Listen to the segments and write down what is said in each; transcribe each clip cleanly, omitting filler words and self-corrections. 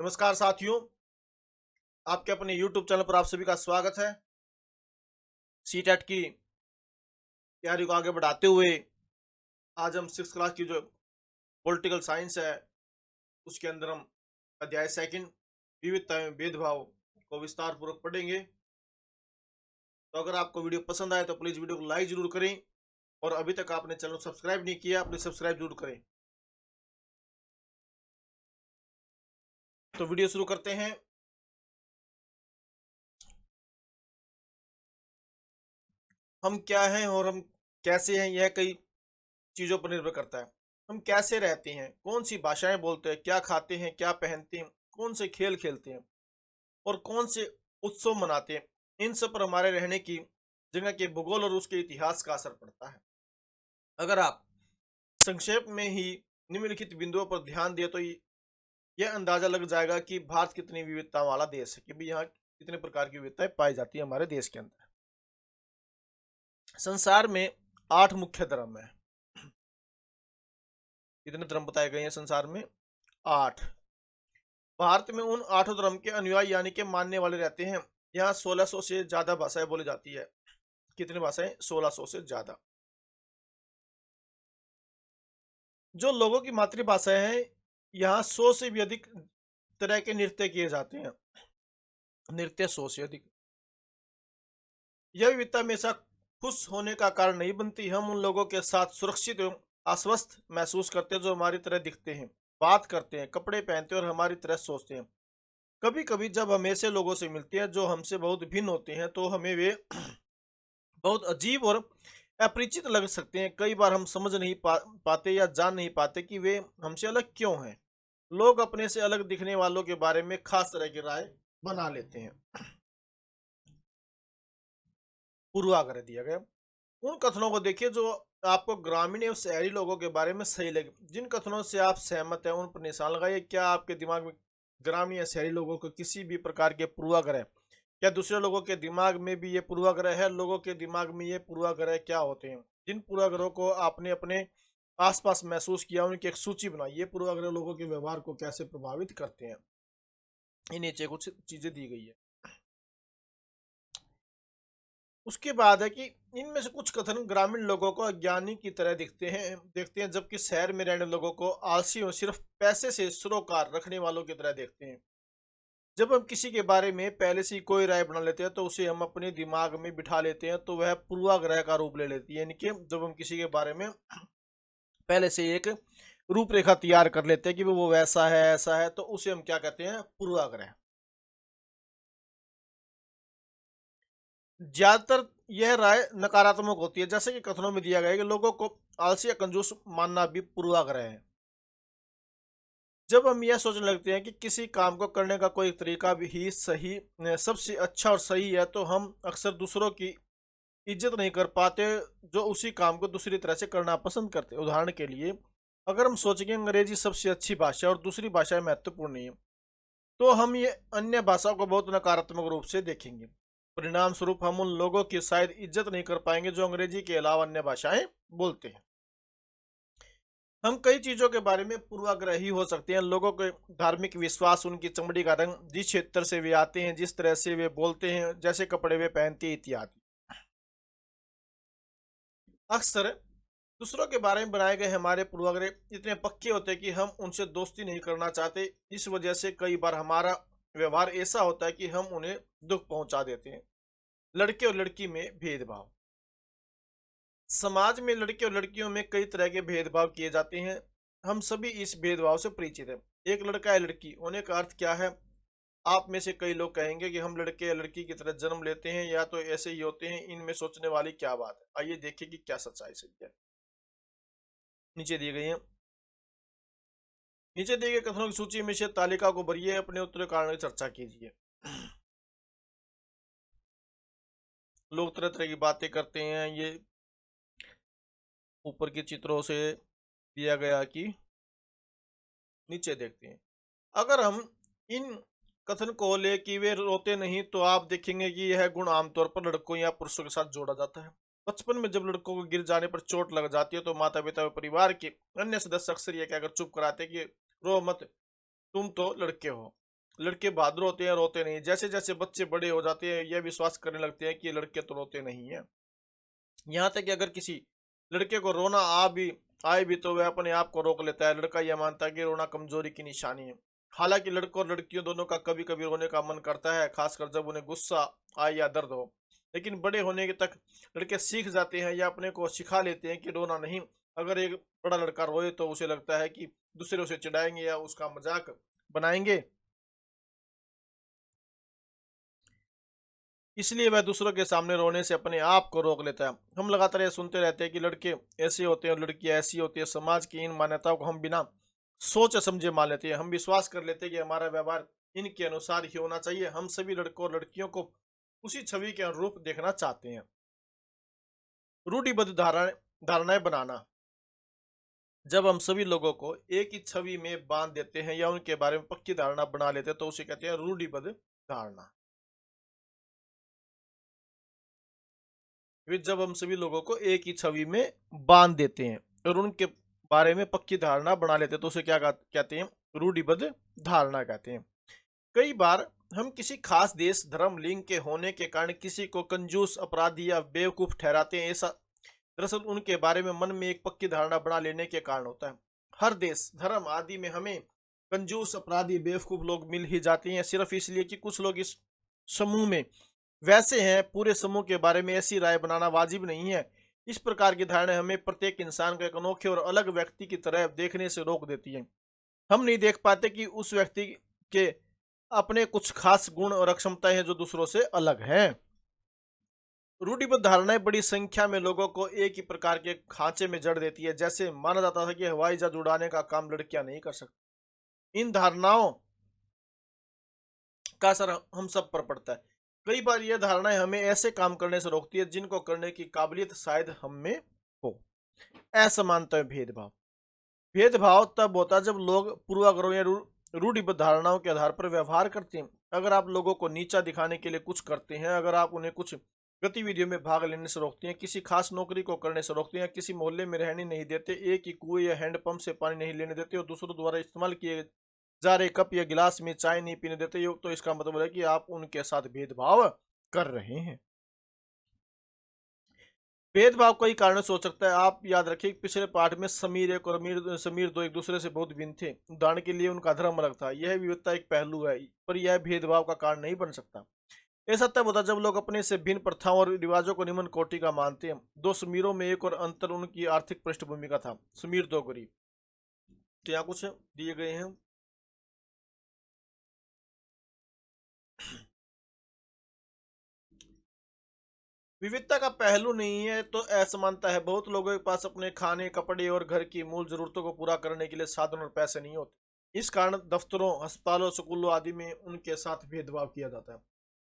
नमस्कार साथियों, आपके अपने YouTube चैनल पर आप सभी का स्वागत है। सीटेट की तैयारी को आगे बढ़ाते हुए आज हम 6th क्लास की जो पॉलिटिकल साइंस है उसके अंदर हम अध्याय सेकंड विविधता एवं भेदभाव को विस्तार पूर्वक पढ़ेंगे। तो अगर आपको वीडियो पसंद आए तो प्लीज वीडियो को लाइक जरूर करें और अभी तक आपने चैनल को सब्सक्राइब नहीं किया प्लीज सब्सक्राइब जरूर करें। तो वीडियो शुरू करते हैं। हम क्या हैं और हम कैसे हैं यह कई चीजों पर निर्भर करता है। हम कैसे रहते हैं, कौन सी भाषाएं बोलते हैं, क्या खाते हैं, क्या पहनते हैं, कौन से खेल खेलते हैं और कौन से उत्सव मनाते हैं, इन सब पर हमारे रहने की जगह के भूगोल और उसके इतिहास का असर पड़ता है। अगर आप संक्षेप में ही निम्नलिखित बिंदुओं पर ध्यान दिए तो यह अंदाजा लग जाएगा कि भारत कितनी विविधता वाला देश है, कि भाई यहाँ कितने प्रकार की विविधताएं पाई जाती है हमारे देश के अंदर। संसार में 8 मुख्य धर्म है। कितने धर्म बताए गए हैं संसार में? 8। भारत में उन 8 धर्म के अनुयायी यानी के मानने वाले रहते हैं। यहाँ 1600 से ज्यादा भाषाएं बोली जाती है। कितनी भाषाएं? 1600 से ज्यादा। जो लोगों की मातृभाषा है, यहाँ 100 से भी अधिक तरह के नृत्य किए जाते हैं। नृत्य 100 से अधिक। यह विविधता हमेशा खुश होने का कारण नहीं बनती। हम उन लोगों के साथ सुरक्षित एवं आश्वस्त महसूस करते हैं जो हमारी तरह दिखते हैं, बात करते हैं, कपड़े पहनते हैं और हमारी तरह सोचते हैं। कभी कभी जब हम ऐसे लोगों से मिलते हैं जो हमसे बहुत भिन्न होते हैं तो हमें वे बहुत अजीब और अपरिचित लग सकते हैं। कई बार हम समझ नहीं पाते या जान नहीं पाते कि वे हमसे अलग क्यों हैं। लोग अपने से अलग दिखने वालों के बारे में खास तरह की राय बना लेते हैं। पूर्वाग्रह दिया गया। उन कथनों को देखिए जो आपको ग्रामीण एवं शहरी लोगों के बारे में सही लगे। जिन कथनों से आप सहमत हैं उन पर निशान लगाइए। क्या आपके दिमाग में ग्रामीण या शहरी लोगों को किसी भी प्रकार के पूर्वाग्रह, क्या दूसरे लोगों के दिमाग में भी ये पूर्वाग्रह है? लोगों के दिमाग में ये पूर्वाग्रह क्या होते हैं? जिन पूर्वाग्रहों को आपने अपने आसपास महसूस किया उनकी एक सूची बनाई। ये पूर्वाग्रह लोगों के व्यवहार को कैसे प्रभावित करते हैं, ये नीचे कुछ चीजें दी गई है। उसके बाद है कि इनमें से कुछ कथन ग्रामीण लोगों को अज्ञानी की तरह देखते हैं, जबकि शहर में रहने लोगों को आलसी और सिर्फ पैसे से सरोकार रखने वालों की तरह देखते हैं। जब हम किसी के बारे में पहले से ही कोई राय बना लेते हैं तो उसे हम अपने दिमाग में बिठा लेते हैं, तो वह पूर्वाग्रह का रूप ले लेती है। यानी कि जब हम किसी के बारे में पहले से एक रूपरेखा तैयार कर लेते हैं कि वो वैसा है, ऐसा है, तो उसे हम क्या कहते हैं? पूर्वाग्रह। ज्यादातर यह राय नकारात्मक होती है, जैसे कि कथनों में दिया गया है कि लोगों को आलसी या कंजूस मानना भी पूर्वाग्रह है। जब हम यह सोचने लगते हैं कि किसी काम को करने का कोई तरीका भी ही सही, सबसे अच्छा और सही है, तो हम अक्सर दूसरों की इज्जत नहीं कर पाते जो उसी काम को दूसरी तरह से करना पसंद करते हैं। उदाहरण के लिए, अगर हम सोचेंगे अंग्रेजी सबसे अच्छी भाषा और दूसरी भाषाएं महत्वपूर्ण नहीं है, तो हम ये अन्य भाषाओं को बहुत नकारात्मक रूप से देखेंगे। परिणाम स्वरूप हम उन लोगों की शायद इज्जत नहीं कर पाएंगे जो अंग्रेजी के अलावा अन्य भाषाएं बोलते हैं। हम कई चीजों के बारे में पूर्वाग्रही हो सकते हैं। लोगों के धार्मिक विश्वास, उनकी चमड़ी का रंग, जिस क्षेत्र से वे आते हैं, जिस तरह से वे बोलते हैं, जैसे कपड़े वे पहनते हैं इत्यादि। अक्सर दूसरों के बारे में बनाए गए हमारे पूर्वाग्रह इतने पक्के होते हैं कि हम उनसे दोस्ती नहीं करना चाहते। इस वजह से कई बार हमारा व्यवहार ऐसा होता है कि हम उन्हें दुख पहुंचा देते हैं। लड़के और लड़की में भेदभाव। समाज में लड़के और लड़कियों में कई तरह के भेदभाव किए जाते हैं। हम सभी इस भेदभाव से परिचित हैं। एक लड़का या लड़की होने का अर्थ क्या है? आप में से कई लोग कहेंगे कि हम लड़के या लड़की की तरह जन्म लेते हैं या तो ऐसे ही होते हैं। इनमें सोचने वाली क्या बात है? आइए देखिए कि क्या सच्चाई सही है। नीचे दिए गए हैं। नीचे दिए गए कथनों की सूची में से तालिका को भरिए, अपने उत्तर कारण की चर्चा कीजिए। लोग तरह तरह की बातें करते हैं। ये ऊपर के चित्रों से दिया गया कि नीचे देखते हैं। अगर हम इन कथन को ले कि वे रोते नहीं, तो आप देखेंगे कि यह गुण आमतौर पर लड़कों या पुरुषों के साथ जोड़ा जाता है। बचपन में जब लड़कों को गिर जाने पर चोट लग जाती है तो माता पिता व परिवार के अन्य सदस्य अक्सर यह कहकर चुप कराते हैं कि रो मत, तुम तो लड़के हो। लड़के बहादुर होते हैं, रोते नहीं। जैसे जैसे बच्चे बड़े हो जाते हैं, यह विश्वास करने लगते हैं कि ये लड़के तो रोते नहीं है। यहाँ तक कि अगर किसी लड़के को रोना आए भी तो वह अपने आप को रोक लेता है। लड़का यह मानता है कि रोना कमजोरी की निशानी है। हालांकि लड़कों और लड़कियों दोनों का कभी कभी रोने का मन करता है, खासकर जब उन्हें गुस्सा आए या दर्द हो। लेकिन बड़े होने के तक लड़के सीख जाते हैं या अपने को सिखा लेते हैं कि रोना नहीं। अगर एक बड़ा लड़का रोए तो उसे लगता है कि दूसरे उसे चिढ़ाएंगे या उसका मजाक बनाएंगे, इसलिए वह दूसरों के सामने रोने से अपने आप को रोक लेता है। हम लगातार ये सुनते रहते हैं कि लड़के ऐसे होते हैं और लड़कियां ऐसी होती है। समाज की इन मान्यताओं को हम बिना सोच समझे मान लेते हैं। हम विश्वास कर लेते हैं कि हमारा व्यवहार इनके अनुसार ही होना चाहिए। हम सभी लड़कों और लड़कियों को उसी छवि के अनुरूप देखना चाहते हैं। रूढ़िबद्ध धारणाएं बनाना। जब हम सभी लोगों को एक ही छवि में बांध देते हैं या उनके बारे में पक्की धारणा बना लेते हैं तो उसे कहते हैं रूढ़िबद्ध धारणा। वे जब हम सभी लोगों को एक ही छवि में बांध देते हैं और उनके बारे में पक्की धारणा बना लेते हैं तो उसे क्या कहते हैं? रूढ़िबद्ध धारणा कहते हैं। कई बार हम किसी खास देश, धर्म, लिंग के होने के कारण किसी को कंजूस, अपराधी या बेवकूफ ठहराते हैं। ऐसा दरअसल उनके बारे में मन में एक पक्की धारणा बना लेने के कारण होता है। हर देश, धर्म आदि में हमें कंजूस, अपराधी, बेवकूफ लोग मिल ही जाते हैं, सिर्फ इसलिए कि कुछ लोग इस समूह में वैसे हैं। पूरे समूह के बारे में ऐसी राय बनाना वाजिब नहीं है। इस प्रकार की धारणा हमें प्रत्येक इंसान को एक अनोखे और अलग व्यक्ति की तरह देखने से रोक देती है। हम नहीं देख पाते कि उस व्यक्ति के अपने कुछ खास गुण और अक्षमताएं हैं जो दूसरों से अलग हैं। रूढ़िबद्ध धारणाएं बड़ी संख्या में लोगों को एक ही प्रकार के खांचे में जड़ देती है। जैसे माना जाता था कि हवाई जहाज उड़ाने का काम लड़कियां नहीं कर सकती। इन धारणाओं का असर हम सब पर पड़ता है। कई बार यह धारणाएं हमें ऐसे काम करने से रोकती है जिनको करने की काबिलियत शायद हम में हो। असमानता में भेदभाव। भेदभाव तब होता है जब लोग पूर्वाग्रहों या रूढ़िबद्ध धारणाओं के आधार पर व्यवहार करते हैं। अगर आप लोगों को नीचा दिखाने के लिए कुछ करते हैं, अगर आप उन्हें कुछ गतिविधियों में भाग लेने से रोकते हैं, किसी खास नौकरी को करने से रोकते हैं, किसी मोहल्ले में रहने नहीं देते, एक ही कुएं या हैंडपंप से पानी नहीं लेने देते और दूसरों द्वारा इस्तेमाल किए जा रहे कप या गिलास में चाय नहीं पीने देते, तो इसका मतलब है कि आप उनके साथ भेदभाव कर रहे हैं। भेदभाव कई कारणों से हो सकता है। आप याद रखिए पिछले पाठ में समीर एक और समीर दो एक दूसरे से बहुत भिन्न थे। उदाहरण के लिए उनका धर्म अलग था। यह विविधता एक पहलू है, पर यह भेदभाव का कारण नहीं बन सकता। ऐसा तब होता जब लोग अपने से भिन्न प्रथाओं और रिवाजों को निम्न कोटि का मानते हैं। दो समीरों में एक और अंतर उनकी आर्थिक पृष्ठभूमि का था। समीर दो गरीब। तो यहाँ कुछ दिए गए हैं। विविधता का पहलू नहीं है तो असमानता है। बहुत लोगों के पास अपने खाने, कपड़े और घर की मूल जरूरतों को पूरा करने के लिए साधन और पैसे नहीं होते। इस कारण दफ्तरों, अस्पतालों, स्कूलों आदि में उनके साथ भेदभाव किया जाता है।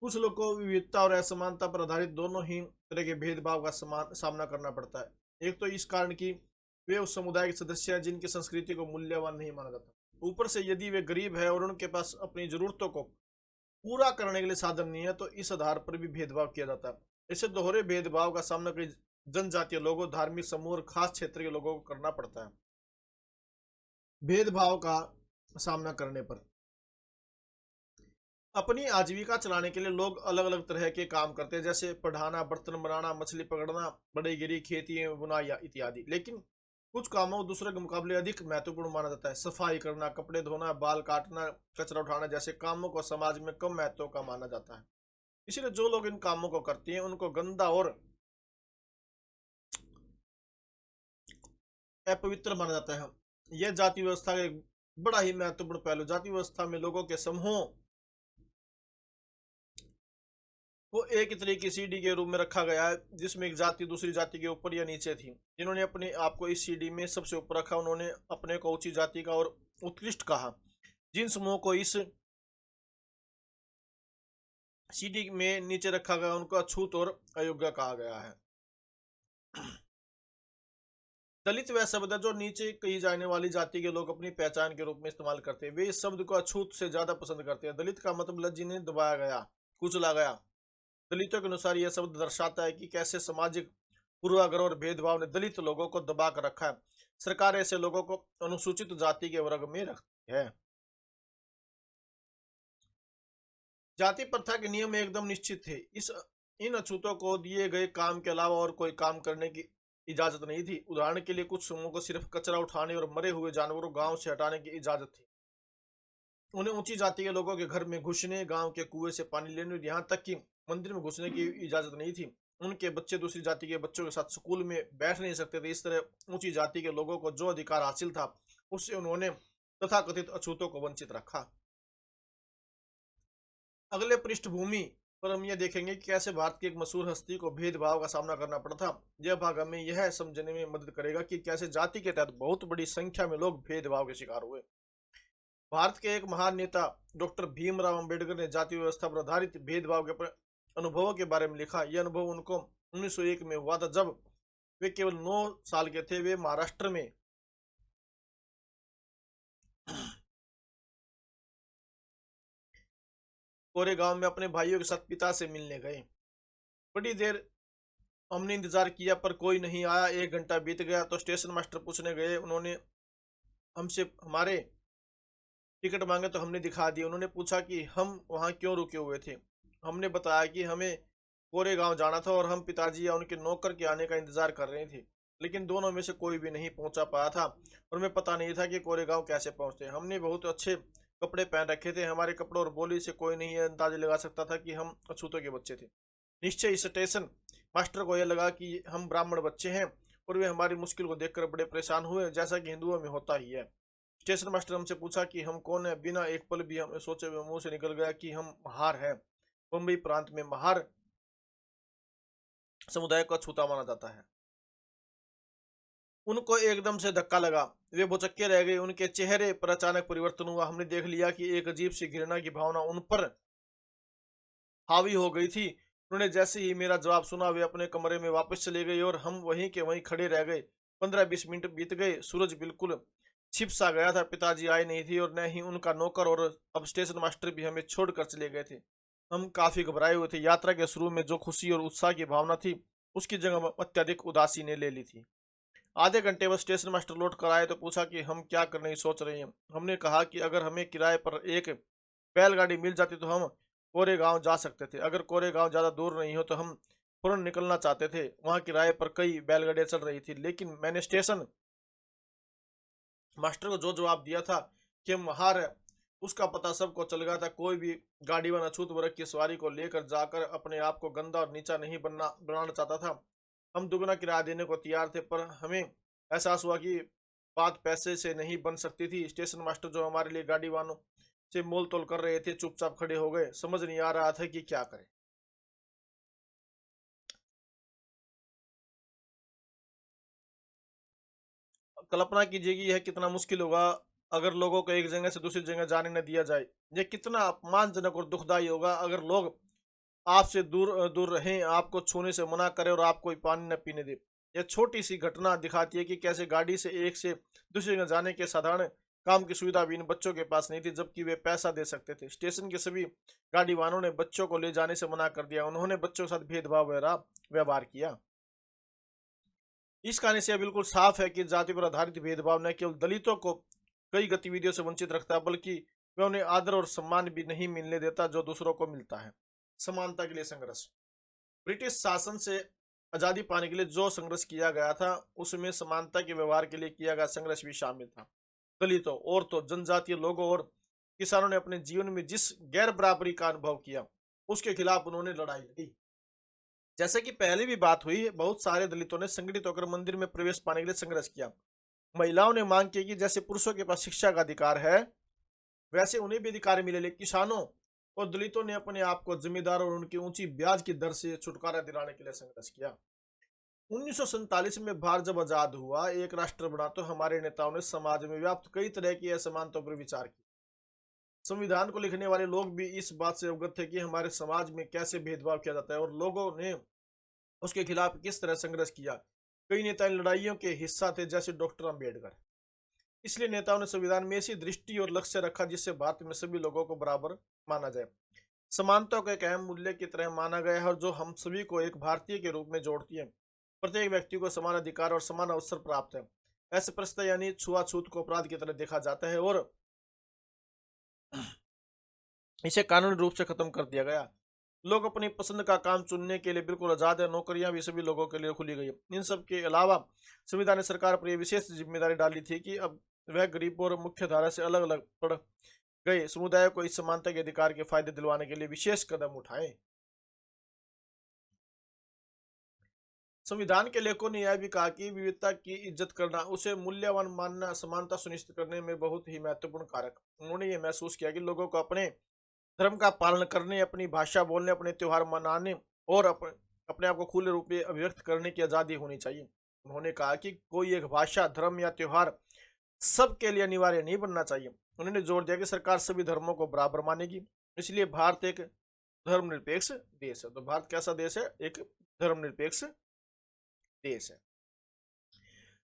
कुछ लोगों को विविधता और असमानता पर आधारित दोनों ही तरह के भेदभाव का सामना करना पड़ता है। एक तो इस कारण कि वे उस समुदाय के सदस्य हैं जिनकी संस्कृति को मूल्यवान नहीं माना जाता। ऊपर से यदि वे गरीब है और उनके पास अपनी जरूरतों को पूरा करने के लिए साधन नहीं है तो इस आधार पर भी भेदभाव किया जाता है। इसे दोहरे भेदभाव का सामना कई जनजातीय लोगों, धार्मिक समूह और खास क्षेत्र के लोगों को करना पड़ता है। भेदभाव का सामना करने पर अपनी आजीविका चलाने के लिए लोग अलग अलग तरह के काम करते हैं, जैसे पढ़ाना, बर्तन बनाना, मछली पकड़ना, बढ़ईगिरी, खेती, बुनाई इत्यादि। लेकिन कुछ कामों को दूसरे के मुकाबले अधिक महत्वपूर्ण माना जाता है। सफाई करना, कपड़े धोना, बाल काटना, कचरा उठाना जैसे कामों को समाज में कम महत्व का माना जाता है। इसलिए जो लोग इन कामों को करते हैं उनको गंदा और अपवित्र माना जाता है। यह जाति व्यवस्था का एक बड़ा ही महत्वपूर्ण पहलू। जाति व्यवस्था में लोगों के समूहों को एक तरह की सीढ़ी के रूप में रखा गया है, जिसमें एक जाति दूसरी जाति के ऊपर या नीचे थी। जिन्होंने अपने आप को इस सीढ़ी में सबसे ऊपर रखा उन्होंने अपने को ऊंची जाति का और उत्कृष्ट कहा। जिन समूहों को इस सीढ़ी में नीचे रखा गया उनको अछूत और अयोग्य कहा गया है। दलित वह शब्द है जो नीचे कही जाने वाली जाति के लोग अपनी पहचान के रूप में इस्तेमाल करते हैं। वे इस शब्द को अछूत से ज्यादा पसंद करते हैं। दलित का मतलब जिन्हें दबाया गया, कुचला गया। दलितों के अनुसार यह शब्द दर्शाता है कि कैसे सामाजिक पूर्वाग्रह और भेदभाव ने दलित लोगों को दबा कर रखा है। सरकार ऐसे लोगों को अनुसूचित जाति के वर्ग में रखती है। जाति प्रथा के नियम एकदम निश्चित थे। इन अछूतों को दिए गए काम के अलावा और कोई काम करने की इजाजत नहीं थी। उदाहरण के लिए कुछ समूह को सिर्फ कचरा उठाने और मरे हुए जानवरों गांव से हटाने की इजाजत थी। उन्हें ऊंची जाति के लोगों के घर में घुसने, गांव के कुएं से पानी लेने और यहाँ तक कि मंदिर में घुसने की इजाजत नहीं थी। उनके बच्चे दूसरी जाति के बच्चों के साथ स्कूल में बैठ नहीं सकते थे। इस तरह ऊंची जाति के लोगों को जो अधिकार हासिल था उससे उन्होंने तथाकथित अछूतों को वंचित रखा। अगले पृष्ठभूमि पर हम यह देखेंगे कि कैसे भारत की एक मशहूर हस्ती को भेदभाव का सामना करना पड़ा था। यह भाग हमें यह समझने में मदद करेगा कि कैसे जाति के तहत बहुत बड़ी संख्या में लोग भेदभाव के शिकार हुए। भारत के एक महान नेता डॉक्टर भीमराव अंबेडकर ने जाति व्यवस्था पर आधारित भेदभाव के अनुभवों के बारे में लिखा। यह अनुभव उनको 1901 में हुआ था, जब वे केवल 9 साल के थे। वे महाराष्ट्र में कोरेगांव में अपने भाइयों के साथ पिता से मिलने गए। बड़ी देर हमने इंतजार किया पर कोई नहीं आया। 1 घंटा बीत गया तो स्टेशन मास्टर पूछने गए। उन्होंने हमसे हमारे टिकट मांगे तो हमने दिखा दिए। उन्होंने पूछा कि हम वहाँ क्यों रुके हुए थे। हमने बताया कि हमें कोरेगांव जाना था और हम पिताजी या उनके नौकर के आने का इंतजार कर रहे थे, लेकिन दोनों में से कोई भी नहीं पहुंचा पाया था और हमें पता नहीं था कि कोरेगांव कैसे पहुंचते। हमने बहुत अच्छे कपड़े पहन रखे थे। हमारे कपड़ों और बोली से कोई नहीं अंदाजा लगा सकता था कि हम अछूतों के बच्चे थे। निश्चय इस स्टेशन मास्टर को यह लगा कि हम ब्राह्मण बच्चे हैं और वे हमारी मुश्किल को देखकर बड़े परेशान हुए, जैसा कि हिंदुओं में होता ही है। स्टेशन मास्टर हमसे पूछा कि हम कौन है। बिना एक पल भी हमें सोचे हुए मुंह से निकल गया कि हम महार हैं। मुंबई प्रांत में महार समुदाय को अछूता माना जाता है। उनको एकदम से धक्का लगा। वे भौचक्के रह गए। उनके चेहरे पर अचानक परिवर्तन हुआ। हमने देख लिया कि एक अजीब सी घृणा की भावना उन पर हावी हो गई थी। उन्होंने जैसे ही मेरा जवाब सुना, वे अपने कमरे में वापस चले गए और हम वहीं के वहीं खड़े रह गए। 15-20 मिनट बीत गए। सूरज बिल्कुल छिप सा गया था। पिताजी आए नहीं थे और न ही उनका नौकर, और अब स्टेशन मास्टर भी हमें छोड़कर चले गए थे। हम काफी घबराए हुए थे। यात्रा के शुरू में जो खुशी और उत्साह की भावना थी, उसकी जगह अत्यधिक उदासी ने ले ली थी। आधे घंटे बाद स्टेशन मास्टर लौट कर आए तो पूछा कि हम क्या करने की सोच रहे हैं। हमने कहा कि अगर हमें किराए पर एक बैलगाड़ी मिल जाती तो हम कोरेगांव जा सकते थे। अगर कोरेगांव ज्यादा दूर नहीं हो तो हम फौरन निकलना चाहते थे। वहां किराए पर कई बैलगाड़ियां चल रही थी। लेकिन मैंने स्टेशन मास्टर को जो जवाब दिया था कि हम हार है, उसका पता सबको चल गया था। कोई भी गाड़ीवान अछूत वर्ग की सवारी को लेकर जाकर अपने आप को गंदा और नीचा नहीं बनाना चाहता था। हम दुगना किराया देने को तैयार थे, पर हमें एहसास हुआ कि बात पैसे से नहीं बन सकती थी। स्टेशन मास्टर जो हमारे लिए गाड़ी वालों से मोल तोल कर रहे थे, चुपचाप खड़े हो गए। समझ नहीं आ रहा था कि क्या करें। कल्पना कीजिए कि यह कितना मुश्किल होगा अगर लोगों को एक जगह से दूसरी जगह जाने न दिया जाए। यह कितना अपमानजनक और दुखदायी होगा अगर लोग आपसे दूर दूर रहें, आपको छूने से मना करें और आपको पानी न पीने दे। यह छोटी सी घटना दिखाती है कि कैसे गाड़ी से एक से दूसरी जगह जाने के साधारण काम की सुविधा भी इन बच्चों के पास नहीं थी, जबकि वे पैसा दे सकते थे। स्टेशन के सभी गाड़ी वालों ने बच्चों को ले जाने से मना कर दिया। उन्होंने बच्चों के साथ भेदभाव व्यवहार किया। इस कहानी से यह बिल्कुल साफ है कि जाति पर आधारित भेदभाव न केवल दलितों को कई गतिविधियों से वंचित रखता है, बल्कि वह उन्हें आदर और सम्मान भी नहीं मिलने देता जो दूसरों को मिलता है। समानता के लिए संघर्ष। ब्रिटिश शासन से आजादी पाने के लिए जो संघर्ष किया गया था, उसमें समानता के व्यवहार के लिए किया गया संघर्ष भी शामिल था। दलितों, औरतों, जनजातीय लोगों और किसानों ने अपने जीवन में जिस गैर बराबरी का अनुभव किया, उसके खिलाफ उन्होंने लड़ाई लड़ी। जैसे कि पहले भी बात हुई, बहुत सारे दलितों ने संगठित होकर मंदिर में प्रवेश पाने के लिए संघर्ष किया। महिलाओं ने मांग की कि जैसे पुरुषों के पास शिक्षा का अधिकार है, वैसे उन्हें भी अधिकार मिले। किसानों और दलितों ने अपने आप को जमींदारों और उनकी ऊंची ब्याज की दर से छुटकारा दिलाने के लिए संघर्ष किया। 1947 में भारत जब आजाद हुआ, एक राष्ट्र बना, तो हमारे नेताओं ने समाज में व्याप्त कई तरह की असमानताओं पर विचार किया। संविधान को लिखने वाले लोग भी इस बात से अवगत थे कि हमारे समाज में कैसे भेदभाव किया जाता है और लोगों ने उसके खिलाफ किस तरह संघर्ष किया। कई नेता इन लड़ाइयों के हिस्सा थे, जैसे डॉक्टर अंबेडकर। इसलिए नेताओं ने संविधान में ऐसी दृष्टि और लक्ष्य रखा जिससे भारत में सभी लोगों को बराबर माना जाए। समानता को एक अहम मूल्य की तरह माना गया है और जो हम सभी को एक भारतीय के रूप में जोड़ती है। प्रत्येक व्यक्ति को समान अधिकार और समान अवसर प्राप्त है। ऐसे परिस्थिति यानी छुआछूत को अपराध की तरह देखा जाता है और इसे कानूनी रूप से खत्म कर दिया गया। लोग अपनी पसंद का काम चुनने के लिए बिल्कुल आजाद है। नौकरियां भी सभी लोगों के लिए खुली गई। इन सब के अलावा संविधान ने सरकार पर यह विशेष जिम्मेदारी डाली थी कि अब वह गरीबों और मुख्य धारा से अलग अलग पड़ गए समुदाय को इस समानता के अधिकार के फायदे दिलवाने के लिए विशेष कदम उठाए। संविधान के लेखकों ने यह भी कहा कि विविधता की इज्जत करना, उसे मूल्यवान मानना समानता सुनिश्चित करने में बहुत ही महत्वपूर्ण कारक। उन्होंने ये महसूस किया कि लोगों को अपने धर्म का पालन करने, अपनी भाषा बोलने, अपने त्योहार मनाने और अपने आप को खुले रूप में अभिव्यक्त करने की आज़ादी होनी चाहिए। उन्होंने कहा कि कोई एक भाषा, धर्म या त्योहार सबके लिए अनिवार्य नहीं बनना चाहिए। उन्होंने जोर दिया कि सरकार सभी धर्मों को बराबर मानेगी। इसलिए भारत एक धर्मनिरपेक्ष देश है। तो भारत कैसा देश है? एक धर्मनिरपेक्ष देश है,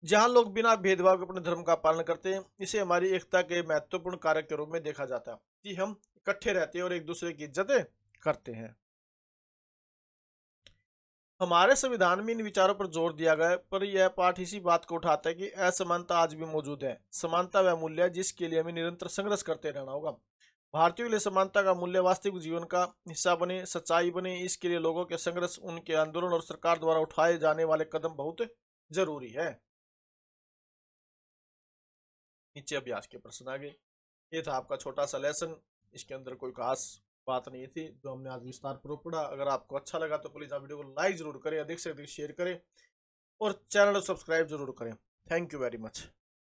जहां लोग बिना भेदभाव के अपने धर्म का पालन करते हैं। इसे हमारी एकता के महत्वपूर्ण कारक के रूप में देखा जाता है कि हम इकट्ठे रहते हैं और एक दूसरे की इज्जत करते हैं। हमारे संविधान में इन विचारों पर जोर दिया गया है, पर यह पाठ इसी बात को उठाता है कि असमानता आज भी मौजूद है। समानता वह मूल्य है जिसके लिए हमें निरंतर संघर्ष करते रहना होगा। भारतीयों के लिए समानता का मूल्य वास्तविक जीवन का हिस्सा बने, सच्चाई बने। इसके लिए लोगों के संघर्ष, उनके आंदोलन और सरकार द्वारा उठाए जाने वाले कदम बहुत जरूरी है। नीचे अभ्यास के प्रश्न आ गए। ये था आपका छोटा सा लेसन। इसके अंदर कोई खास बात नहीं थी जो हमने आज विस्तार पूर्वक पढ़ा। अगर आपको अच्छा लगा तो प्लीज आप वीडियो को लाइक जरूर करें, अधिक से अधिक शेयर करें और चैनल को सब्सक्राइब जरूर करें। Thank you very much.